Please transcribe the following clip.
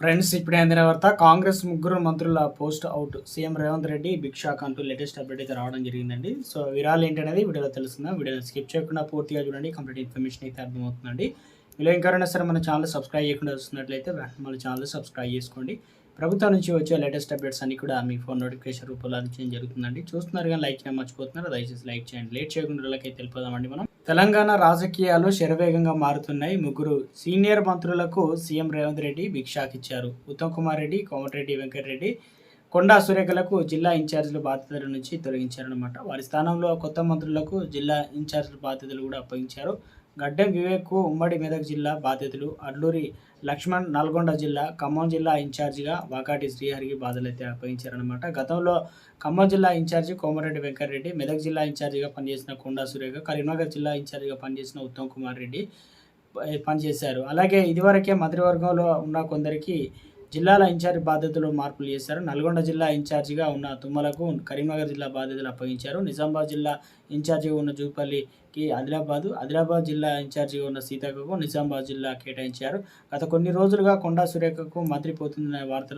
Friends ఇప్పుడే అందిన వార్త కాంగ్రెస్ ముగ్గురు మంత్రుల post out CM Revanth Reddy big shock అంటూ లేటెస్ట్ అప్డేట్ అయితే రావడం జరిగిందండి. సో వివరాలు ఏంటనేది వీడియోలో తెలుస్తుందా. వీడియోని స్కిప్ చేయకుండా పూర్తిగా చూడండి, కంప్లీట్ ఇన్ఫర్మేషన్ అయితే అర్థమవుతుందండి. ఇలా ఇంకెవరైనా సరే మన ఛానల్ సబ్స్క్రైబ్ చేయకుండా వస్తున్నట్లయితే మన ఛానల్ సబ్స్క్రైబ్ చేసుకోండి. ప్రభుత్వం నుంచి వచ్చే లేటెస్ట్ అప్డేట్స్ అన్ని కూడా మీ ఫోన్ నోటిఫికేషన్ రూపంలో అందించడం జరుగుతుందండి. చూస్తున్నారు కానీ లైక్ చేయడం మర్చిపోతున్నారు, దయచేసి లైక్ చేయండి. లేట్ చేయకుండా అయితే వెళ్ళిపోదామండి మనం. తెలంగాణ రాజకీయాలు శరవేగంగా మారుతున్నాయి. ముగ్గురు సీనియర్ మంత్రులకు CM Revanth Reddy big shock ఇచ్చారు. ఉత్తమ్ కుమార్ రెడ్డి, కోమటిరెడ్డి వెంకటరెడ్డి, కొండా సురేఖలకు జిల్లా ఇన్ఛార్జీల బాధ్యతల నుంచి తొలగించారనమాట. వారి స్థానంలో కొత్త మంత్రులకు జిల్లా ఇన్ఛార్జీల బాధ్యతలు కూడా అప్పగించారు. గడ్డెం వివేక్కు ఉమ్మడి మెదక్ జిల్లా బాధ్యతలు, అడ్లూరి లక్ష్మణ్ నల్గొండ జిల్లా, ఖమ్మం జిల్లా ఇన్ఛార్జిగా వాకాటి శ్రీహరికి బాధలు అయితే అప్పగించారనమాట. గతంలో ఖమ్మం జిల్లా ఇన్ఛార్జి కోమరెడ్డి వెంకటరెడ్డి, మెదక్ జిల్లా ఇన్ఛార్జిగా పనిచేసిన కొండా సురేఖ, కరీంనగర్ జిల్లా ఇన్ఛార్జిగా పనిచేసిన ఉత్తమ్ కుమార్ రెడ్డి పనిచేశారు. అలాగే ఇదివరకే మంత్రివర్గంలో ఉన్న కొందరికి జిల్లాల ఇన్ఛార్జి బాధ్యతలు మార్పులు చేశారు. నల్గొండ జిల్లా ఇన్ఛార్జిగా ఉన్న తుమ్మలకు కరీంనగర్ జిల్లా బాధ్యతలు అప్పగించారు. నిజామాబాద్ జిల్లా ఇన్ఛార్జిగా ఉన్న జూపల్లికి ఆదిలాబాద్ జిల్లా ఇన్ఛార్జిగా ఉన్న సీతక్కకు నిజామాబాద్ జిల్లా కేటాయించారు. గత కొన్ని రోజులుగా కొండా సురేఖకు మంత్రి పోతుందనే వార్తలు